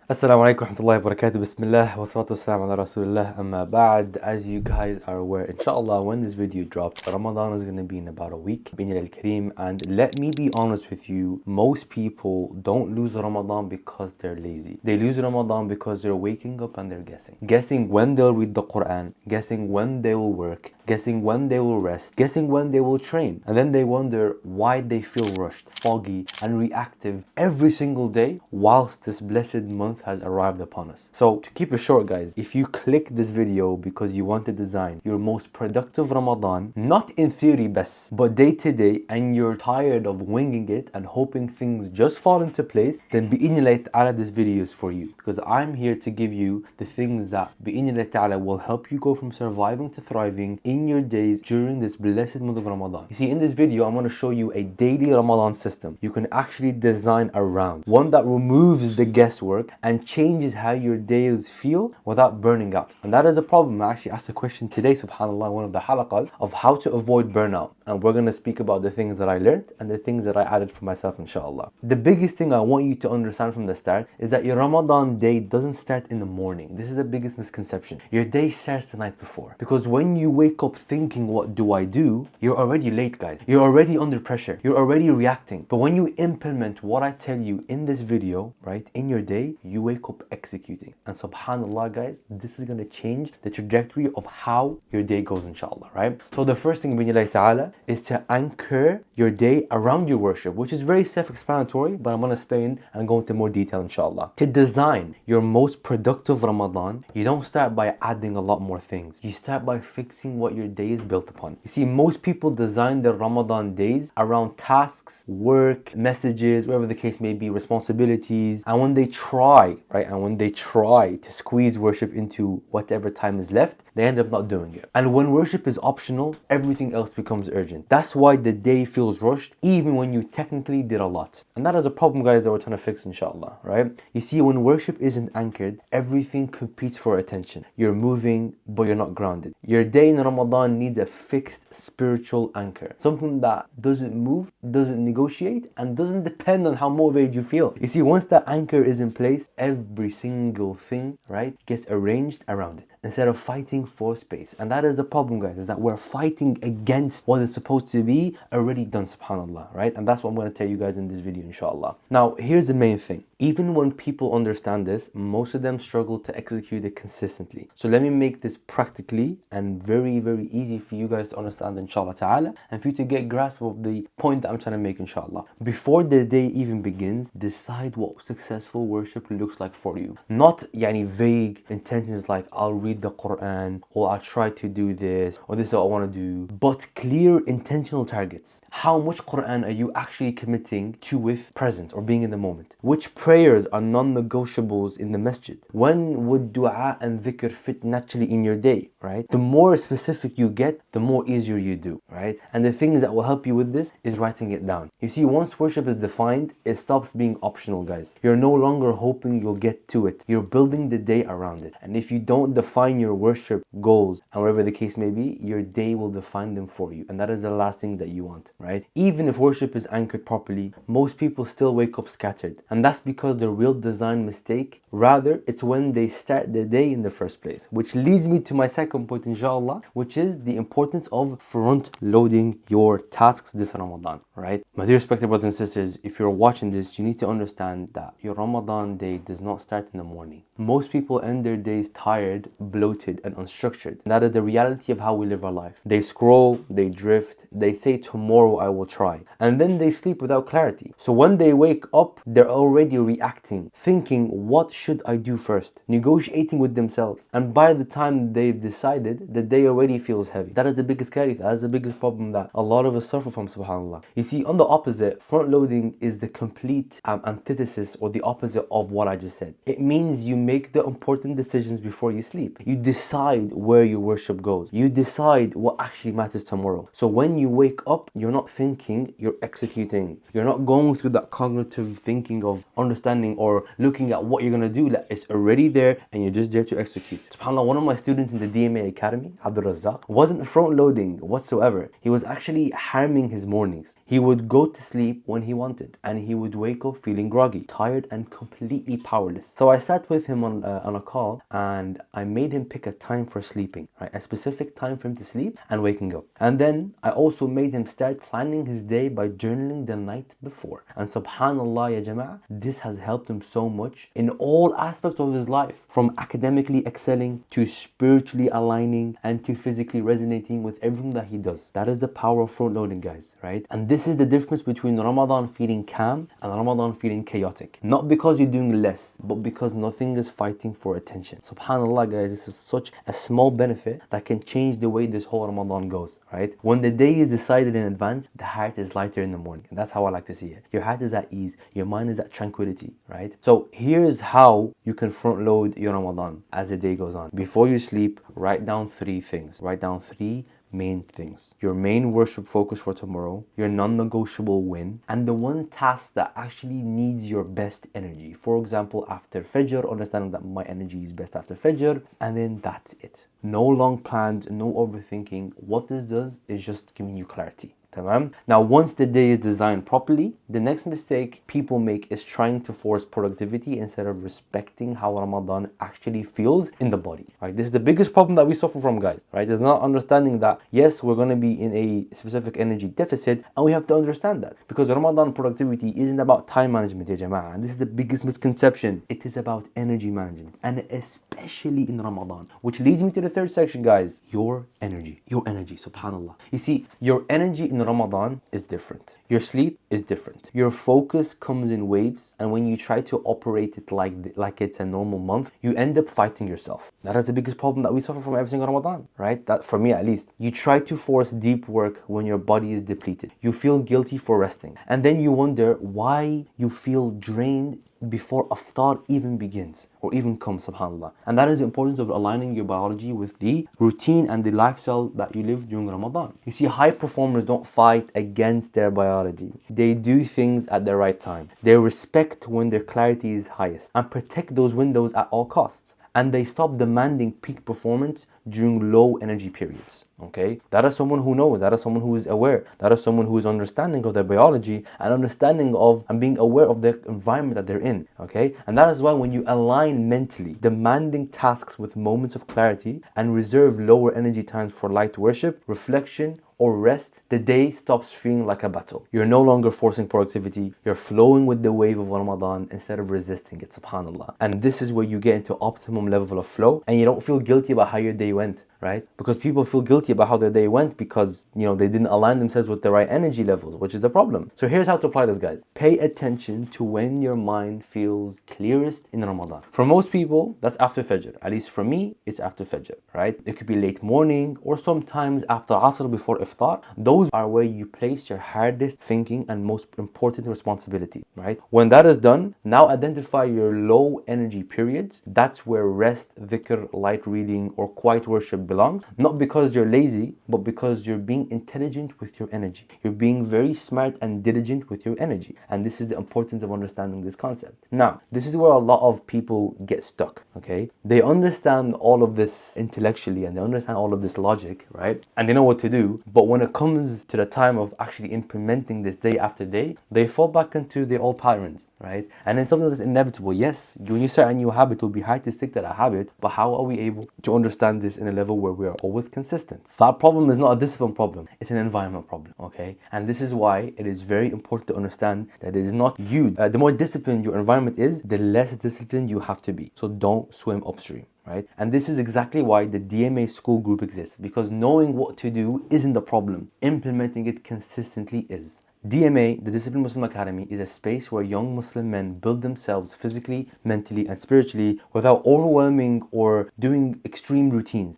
Assalamu alaikum warahmatullahi wabarakatuh. Bismillah wa salatu wassalamu ala rasulillah amma ba'd. As you guys are aware, inshallah, when this video drops, Ramadan is going to be in about a week. Bin al-Kareem. And let me be honest with you, most people don't lose Ramadan because they're lazy. They lose Ramadan because they're waking up and they're guessing. Guessing when they'll read the Quran, guessing when they will work, guessing when they will rest, guessing when they will train. And then they wonder why they feel rushed, foggy, and reactive every single day whilst this blessed month has arrived upon us. So to keep it short, guys, if you click this video because you want to design your most productive Ramadan, not in theory best, but day to day, and you're tired of winging it and hoping things just fall into place, then bi'inillah ta'ala this video is for you, because I'm here to give you the things that bi'inillah ta'ala will help you go from surviving to thriving in your days during this blessed month of Ramadan. You see, in this video I'm going to show you a daily Ramadan system you can actually design around, one that removes the guesswork and changes how your days feel without burning out. And that is a problem. I actually asked a question today, subhanAllah, one of the halaqas, of how to avoid burnout. And we're going to speak about the things that I learned and the things that I added for myself, inshallah. The biggest thing I want you to understand from the start is that your Ramadan day doesn't start in the morning. This is the biggest misconception. Your day starts the night before. Because when you wake up thinking, what do I do? You're already late, guys. You're already under pressure. You're already reacting. But when you implement what I tell you in this video, right, in your day, you wake up executing. And subhanallah, guys, this is going to change the trajectory of how your day goes, inshallah, right? So the first thing, bi'idhnillah ta'ala, is to anchor your day around your worship, which is very self-explanatory, but I'm going to explain and go into more detail, inshallah. To design your most productive Ramadan, you don't start by adding a lot more things. You start by fixing what your day is built upon. You see, most people design their Ramadan days around tasks, work, messages, whatever the case may be, responsibilities. And when they try, right, and when they try to squeeze worship into whatever time is left, they end up not doing it. And when worship is optional, everything else becomes urgent. That's why the day feels rushed, even when you technically did a lot. And that is a problem, guys, that we're trying to fix, inshallah, right? You see, when worship isn't anchored, everything competes for attention. You're moving, but you're not grounded. Your day in Ramadan needs a fixed spiritual anchor. Something that doesn't move, doesn't negotiate, and doesn't depend on how motivated you feel. You see, once that anchor is in place, every single thing, right, gets arranged around it, instead of fighting for space. And that is the problem, guys, is that we're fighting against what is supposed to be already done, subhanallah, right? And that's what I'm going to tell you guys in this video, inshallah. Now, here's the main thing. Even when people understand this, most of them struggle to execute it consistently. So let me make this practically and very, very easy for you guys to understand, inshallah ta'ala, and for you to get grasp of the point that I'm trying to make, inshallah. Before the day even begins, decide what successful worship looks like for you. Not vague intentions like I'll read the Quran, or I'll try to do this, or this is what I want to do, but clear intentional targets. How much Quran are you actually committing to with present or being in the moment? Which prayers are non-negotiables in the masjid? When would dua and dhikr fit naturally in your day, right? The more specific you get, the more easier you do, right? And the things that will help you with this is writing it down. You see, once worship is defined, it stops being optional, guys. You're no longer hoping you'll get to it. You're building the day around it. And if you don't define your worship goals, and whatever the case may be, your day will define them for you. And that is the last thing that you want, right? Even if worship is anchored properly, most people still wake up scattered. And that's because the real design mistake, rather, it's when they start the day in the first place. Which leads me to my second point, inshallah, which is the importance of front-loading your tasks this Ramadan, right? My dear respected brothers and sisters, if you're watching this, you need to understand that your Ramadan day does not start in the morning. Most people end their days tired, bloated, and unstructured. That is the reality of how we live our life. They scroll, they drift, they say tomorrow I will try, and then they sleep without clarity. So when they wake up, they're already reacting, thinking, what should I do first? Negotiating with themselves. And by the time they've decided, the day already feels heavy. That is the biggest karitha. That is the biggest problem that a lot of us suffer from, subhanAllah. You see, on the opposite, front loading is the complete antithesis or the opposite of what I just said. It means you make the important decisions before you sleep. sleep, you decide where your worship goes. You decide what actually matters tomorrow. So when you wake up, you're not thinking, you're executing. You're not going through that cognitive thinking of understanding or looking at what you're going to do. Like, it's already there and you're just there to execute. SubhanAllah, one of my students in the DMA Academy, Abdul Razzaq, wasn't front loading whatsoever. He was actually harming his mornings. He would go to sleep when he wanted and he would wake up feeling groggy, tired and completely powerless. So I sat with him on a call and I made him pick a time for sleeping, right? A specific time for him to sleep and waking up. And then I also made him start planning his day by journaling the night before. And subhanallah ya jama'ah, this has helped him so much in all aspects of his life, from academically excelling to spiritually aligning and to physically resonating with everything that he does. That is the power of front loading, guys, right? And this is the difference between Ramadan feeling calm and Ramadan feeling chaotic. Not because you're doing less, but because nothing is fighting for attention. SubhanAllah, guys, this is such a small benefit that can change the way this whole Ramadan goes, right? When the day is decided in advance, the heart is lighter in the morning. And that's how I like to see it. Your heart is at ease. Your mind is at tranquility, right? So here's how you can front load your Ramadan as the day goes on. Before you sleep, write down 3 things. Write down 3 main things. Your main worship focus for tomorrow, your non-negotiable win, and the one task that actually needs your best energy. For example, after Fajr, understanding that my energy is best after Fajr, and then that's it. No long plans, no overthinking. What this does is just giving you clarity. Tamam? Now, once the day is designed properly, the next mistake people make is trying to force productivity instead of respecting how Ramadan actually feels in the body. Right? This is the biggest problem that we suffer from, guys. Right? There's not understanding that, yes, we're going to be in a specific energy deficit, and we have to understand that. Because Ramadan productivity isn't about time management, ya jama'ah. And this is the biggest misconception. It is about energy management, and especially in Ramadan. Which leads me to the third section, guys. Your energy, subhanAllah. You see, your energy in Ramadan is different. Your sleep is different. Your focus comes in waves, and when you try to operate it like it's a normal month, you end up fighting yourself. That is the biggest problem that we suffer from every single Ramadan, right? That, for me at least. You try to force deep work when your body is depleted. You feel guilty for resting, and then you wonder why you feel drained before iftar even begins or even comes, subhanAllah. And that is the importance of aligning your biology with the routine and the lifestyle that you live during Ramadan. You see, high performers don't fight against their biology. They do things at the right time. They respect when their clarity is highest and protect those windows at all costs. And they stop demanding peak performance during low energy periods. Okay, that is someone who knows, that is someone who is aware, that is someone who is understanding of their biology and understanding of and being aware of the environment that they're in. Okay, and that is why when you align mentally demanding tasks with moments of clarity and reserve lower energy times for light worship, reflection, or rest, the day stops feeling like a battle. You're no longer forcing productivity, you're flowing with the wave of Ramadan instead of resisting it, subhanAllah. And this is where you get into optimum level of flow and you don't feel guilty about how your day went, right? Because people feel guilty about how their day went because, they didn't align themselves with the right energy levels, which is the problem. So here's how to apply this, guys. Pay attention to when your mind feels clearest in Ramadan. For most people, that's after Fajr. At least for me, it's after Fajr, right? It could be late morning or sometimes after Asr before Iftar. Those are where you place your hardest thinking and most important responsibility, right? When that is done, now identify your low energy periods. That's where rest, dhikr, light reading, or quiet worship belongs. Not because you're lazy, but because you're being intelligent with your energy. You're being very smart and diligent with your energy. And this is the importance of understanding this concept. Now, this is where a lot of people get stuck, okay? They understand all of this intellectually and they understand all of this logic, right? And they know what to do. But when it comes to the time of actually implementing this day after day, they fall back into their old patterns, right? And then something that's inevitable. Yes, when you start a new habit, it will be hard to stick to that habit. But how are we able to understand this in a level where we are always consistent? That problem is not a discipline problem. It's an environment problem, okay? And this is why it is very important to understand that it is not you. The more disciplined your environment is, the less disciplined you have to be. So don't swim upstream. Right? And this is exactly why the DMA school group exists, because knowing what to do isn't the problem. Implementing it consistently is. DMA, the Disciplined Muslim Academy, is a space where young Muslim men build themselves physically, mentally, and spiritually without overwhelming or doing extreme routines.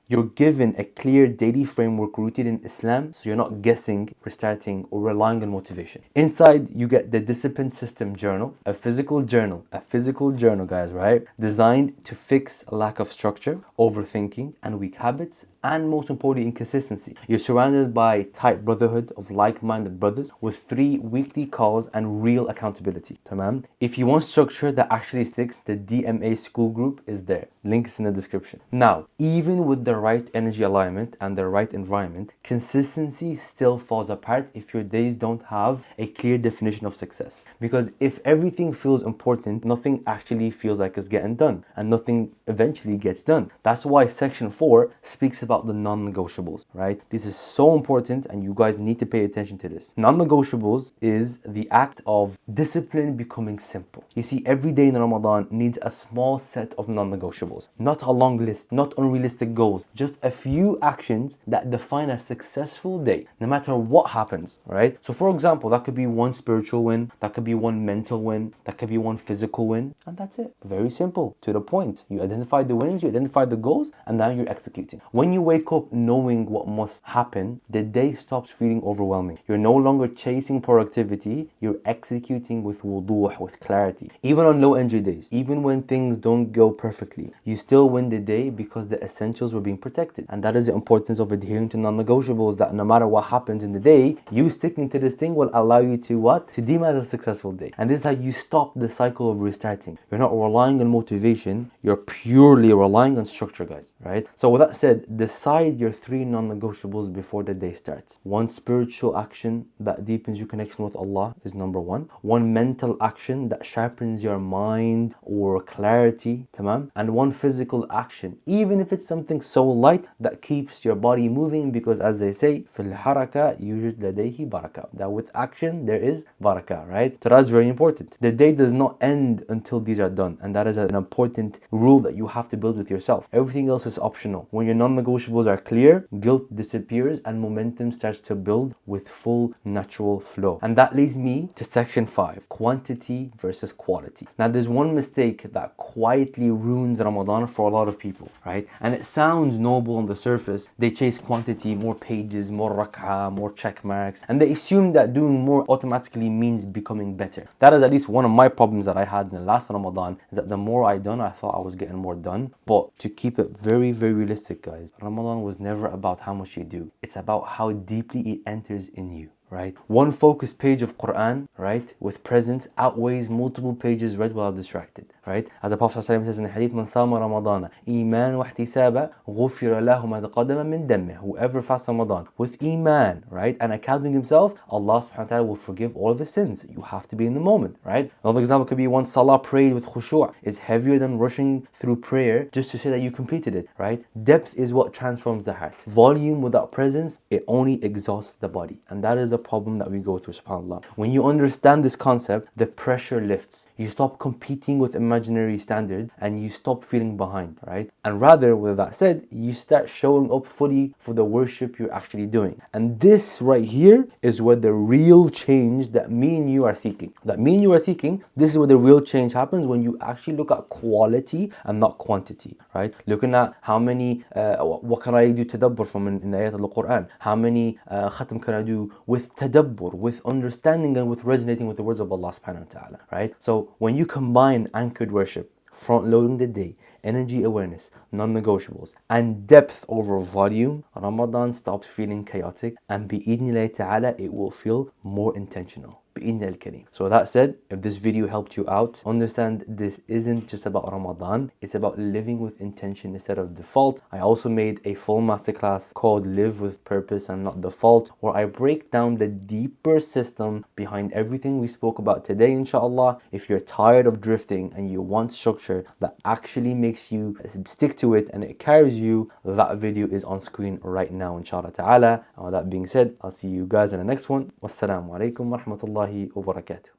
You're given a clear daily framework rooted in Islam, so you're not guessing, restarting, or relying on motivation. Inside, you get the Discipline System Journal, a physical journal, guys, right? Designed to fix a lack of structure, overthinking, and weak habits, and most importantly, inconsistency. You're surrounded by tight brotherhood of like-minded brothers with 3 weekly calls and real accountability. Tamam? If you want structure that actually sticks, the DMA school group is there. Link is in the description. Now, even with the right energy alignment and the right environment, consistency still falls apart if your days don't have a clear definition of success. Because if everything feels important, nothing actually feels like it's getting done, and nothing eventually gets done. That's why section 4 speaks about the non-negotiables, right? This is so important and you guys need to pay attention to this. Non-negotiables is the act of discipline becoming simple. You see, every day in Ramadan needs a small set of non-negotiables, not a long list, not unrealistic goals, just a few actions that define a successful day, no matter what happens, right? So for example, that could be one spiritual win, that could be one mental win, that could be one physical win, and that's it. Very simple, to the point. You identify the wins, you identify the goals, and now you're executing. When you wake up knowing what must happen, the day stops feeling overwhelming. You're no longer chasing productivity, you're executing with wuduh, with clarity. Even on low energy days, even when things don't go perfectly, you still win the day because the essentials were being protected. And that is the importance of adhering to non-negotiables, that no matter what happens in the day, you sticking to this thing will allow you to what? To deem it as a successful day. And this is how you stop the cycle of restarting. You're not relying on motivation, you're purely relying on structure, guys, right? So with that said, decide your 3 non-negotiables before the day starts. One spiritual action that deepens your connection with Allah is number 1. One mental action that sharpens your mind or clarity, tamam? And one physical action, even if it's something so light, that keeps your body moving, because as they say, fil haraka yujad ladayhi baraka, that with action there is barakah, right? So that's very important. The day does not end until these are done, and that is an important rule that you have to build with yourself. Everything else is optional. When your non-negotiables are clear, guilt disappears and momentum starts to build with full natural flow. And that leads me to section 5, quantity versus quality. Now there's one mistake that quietly ruins Ramadan for a lot of people, right? And it sounds noble on the surface. They chase quantity, more pages, more rak'ah, more check marks, and they assume that doing more automatically means becoming better. That is at least one of my problems that I had in the last Ramadan, is that the more I done, I thought I was getting more done. But to keep it very, very realistic, guys, Ramadan was never about how much you do. It's about how deeply it enters in you, right? One focused page of Quran, right, with presence outweighs multiple pages read while distracted, right? As the Prophet ﷺ says in the hadith, man sama Ramadan iman wa ihtisaba ghufira lahu ma taqaddama min dammih. Whoever fasts Ramadan with iman, right, and accounting himself, Allah subhanahu wa ta'ala will forgive all of his sins. You have to be in the moment, right? Another example could be one salah prayed with khushu' is heavier than rushing through prayer just to say that you completed it, right? Depth is what transforms the heart. Volume without presence, it only exhausts the body. And that is a problem that we go through, subhanAllah. When you understand this concept, the pressure lifts. You stop competing with imaginary standards and you stop feeling behind, right? And rather, with that said, you start showing up fully for the worship you're actually doing. And this right here is where the real change that me and you are seeking. This is where the real change happens, when you actually look at quality and not quantity, right? Looking at how many, what can I do tadabbur from in the ayat of the Quran? How many khatam can I do with tadabbur, with understanding and with resonating with the words of Allah subhanahu wa ta'ala, right? So when you combine anchored worship, front loading the day, energy awareness, non-negotiables, and depth over volume, Ramadan stops feeling chaotic, and bi'idhnillahi ta'ala, it will feel more intentional. So with that said, if this video helped you out, understand this isn't just about Ramadan, it's about living with intention instead of default. I also made a full masterclass called Live with Purpose and Not Default, where I break down the deeper system behind everything we spoke about today, inshallah. If you're tired of drifting and you want structure that actually makes you stick to it and it carries you, that video is on screen right now, inshallah ta'ala. And with that being said, I'll see you guys in the next one. Wassalamu alaikum wa rahmatullahi wa barakatuh.